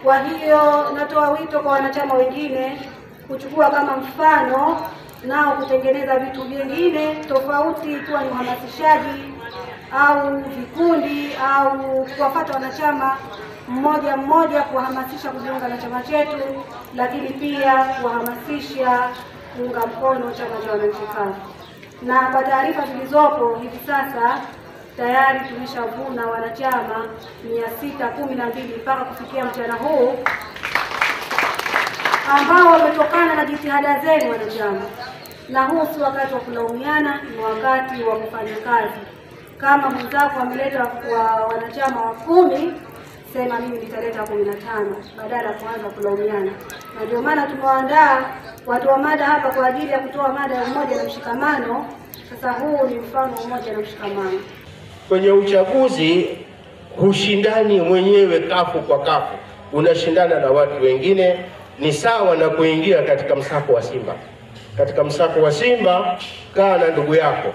Kwa hiyo natoa wito kwa wanachama wengine kuchukua kama mfano nao kutengeneza vitu vingine tofauti, ikiwa ni uhamasishaji au vikundi au kuwafuata wanachama mmoja mmoja, kuwahamasisha kujiunga na chama chetu, lakini pia kuwahamasisha kuunga mkono chama cha wananchi CUF. Na kwa taarifa zilizopo hivi sasa tayari tumeshavuna wanachama 612 mpaka kufikia mchana huu, ambao wametokana na jitihada zenu wanachama. Na huu si wakati wa kulaumiana, ni wakati wa kufanya kazi. Kama mwenzako ameleta kwa wanachama wa 10, sema mimi nitaleta 15 badala ya kuanza kulaumiana. Na ndio maana tumewaandaa watu wa mada hapa kwa ajili ya kutoa mada ya umoja na mshikamano. Sasa huu ni mfano wa umoja na mshikamano. Kwenye uchaguzi hushindani mwenyewe kafu kwa kafu, unashindana na watu wengine. Ni sawa na kuingia katika msako wa Simba. Katika msako wa Simba, kaa na ndugu yako.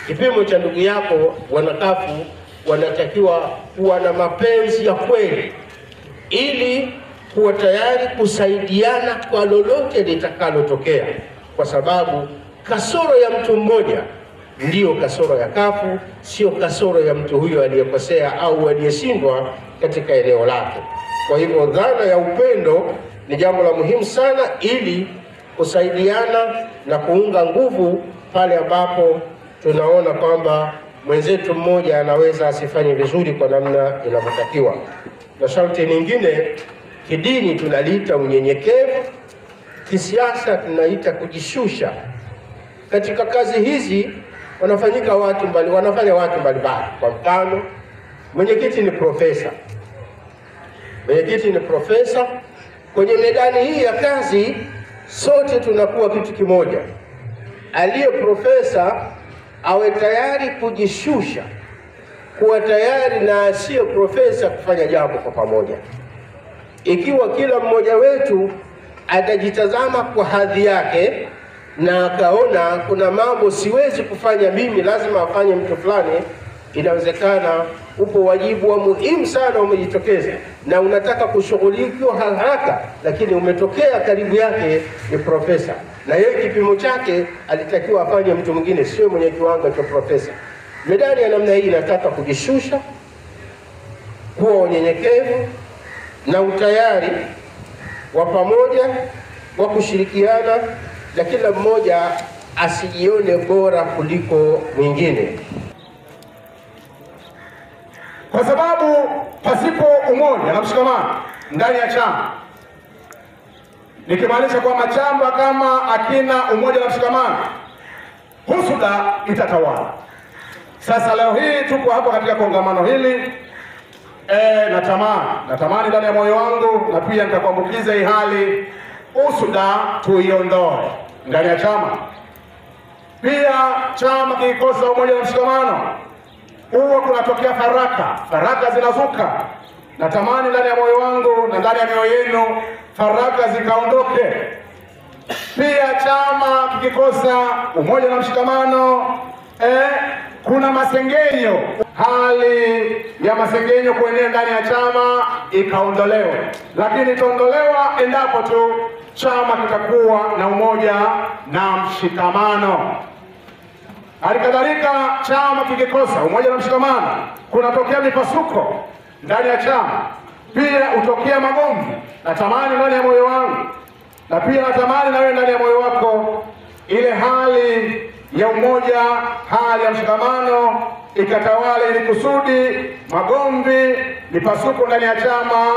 Kipimo cha ndugu yako, wanakafu wanatakiwa kuwa na mapenzi ya kweli ili kuwa tayari kusaidiana kwa lolote litakalotokea, kwa sababu kasoro ya mtu mmoja ndiyo kasoro ya kafu, sio kasoro ya mtu huyo aliyekosea au aliyeshindwa katika eneo lake. Kwa hivyo dhana ya upendo ni jambo la muhimu sana, ili kusaidiana na kuunga nguvu pale ambapo tunaona kwamba mwenzetu mmoja anaweza asifanye vizuri kwa namna inavyotakiwa. Na sharti nyingine, kidini tunaliita unyenyekevu, kisiasa tunaita kujishusha. Katika kazi hizi wanafanya watu mbalimbali. Kwa mfano, mwenyekiti ni profesa. Kwenye medani hii ya kazi sote tunakuwa kitu kimoja. Aliye profesa awe tayari kujishusha, kuwa tayari na asiye profesa kufanya jambo kwa pamoja. Ikiwa kila mmoja wetu atajitazama kwa hadhi yake na akaona kuna mambo siwezi kufanya mimi, lazima afanye mtu fulani, inawezekana upo wajibu wa muhimu sana umejitokeza na unataka kushughulikiwa haraka, lakini umetokea karibu yake ni profesa, na yeye kipimo chake alitakiwa afanye mtu mwingine, sio mwenye kiwango cha profesa. Medani ya namna hii inataka kujishusha, kuwa unyenyekevu na utayari wa pamoja wa kushirikiana, na kila mmoja asijione bora kuliko mwingine, kwa sababu pasipo umoja na mshikamano ndani ya chama, nikimaanisha kwamba chama kama akina umoja na mshikamano, husuda itatawala. Sasa leo hii tuko hapa katika kongamano hili, natamani ndani ya moyo wangu, na pia nitakuambukiza hii hali, husuda tuiondoe ndani ya chama. Pia chama kikosa umoja na mshikamano, huwa kunatokea faraka zinazuka. Natamani ndani ya moyo wangu na ndani ya mioyo yenu faraka zikaondoke. Pia chama kikikosa umoja na mshikamano, kuna masengenyo, hali ya masengenyo kuenea ndani ya chama ikaondolewe, lakini itaondolewa endapo tu chama kitakuwa na umoja na mshikamano. Halikadhalika chama kikikosa umoja na mshikamano, kunatokea mipasuko ndani ya chama, pia utokea magomvi. Natamani ndani ya moyo wangu, na pia natamani na wewe ndani ya moyo wako, ile hali ya umoja, hali ya mshikamano ikatawale, ili kusudi magomvi, mipasuko ndani ya chama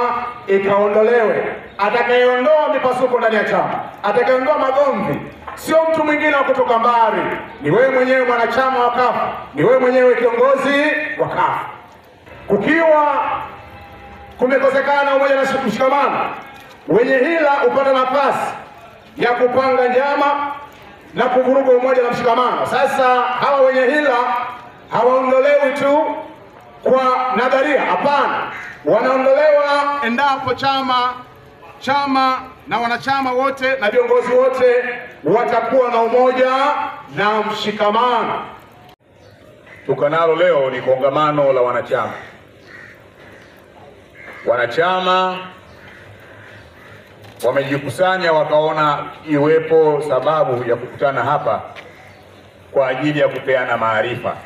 ikaondolewe. Atakayeondoa mipasuko ndani ya chama, atakayeondoa magomvi, sio mtu mwingine wa kutoka mbali, ni wewe mwenyewe mwanachama wa CUF, ni wewe mwenyewe kiongozi wa CUF. Kukiwa kumekosekana umoja na mshikamano, wenye hila upata nafasi ya kupanga njama na kuvuruga umoja na mshikamano. Sasa hawa wenye hila hawaondolewi tu kwa nadharia, hapana, wanaondolewa endapo chama na wanachama wote na viongozi wote watakuwa na umoja na mshikamano. Tuko nalo leo ni kongamano la wanachama. Wanachama wamejikusanya wakaona iwepo sababu ya kukutana hapa kwa ajili ya kupeana maarifa.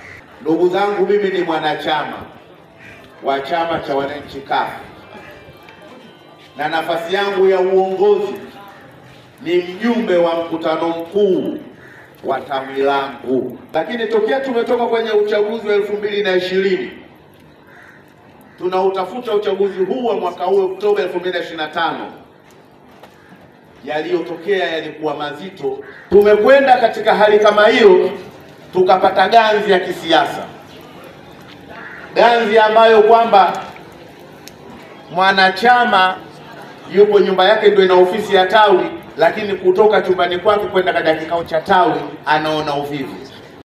Ndugu zangu, mimi ni mwanachama wa chama cha wananchi CUF, na nafasi yangu ya uongozi ni mjumbe wa mkutano mkuu wa tawi langu. Lakini tokea tumetoka kwenye uchaguzi wa 2020 tunautafuta uchaguzi huu wa mwaka huu Oktoba 2025, yaliyotokea yalikuwa mazito. Tumekwenda katika hali kama hiyo, tukapata ganzi ya kisiasa, ganzi ambayo kwamba mwanachama yupo nyumba yake ndio ina ofisi ya tawi, lakini kutoka chumbani kwake kwenda katika kikao cha tawi anaona uvivu.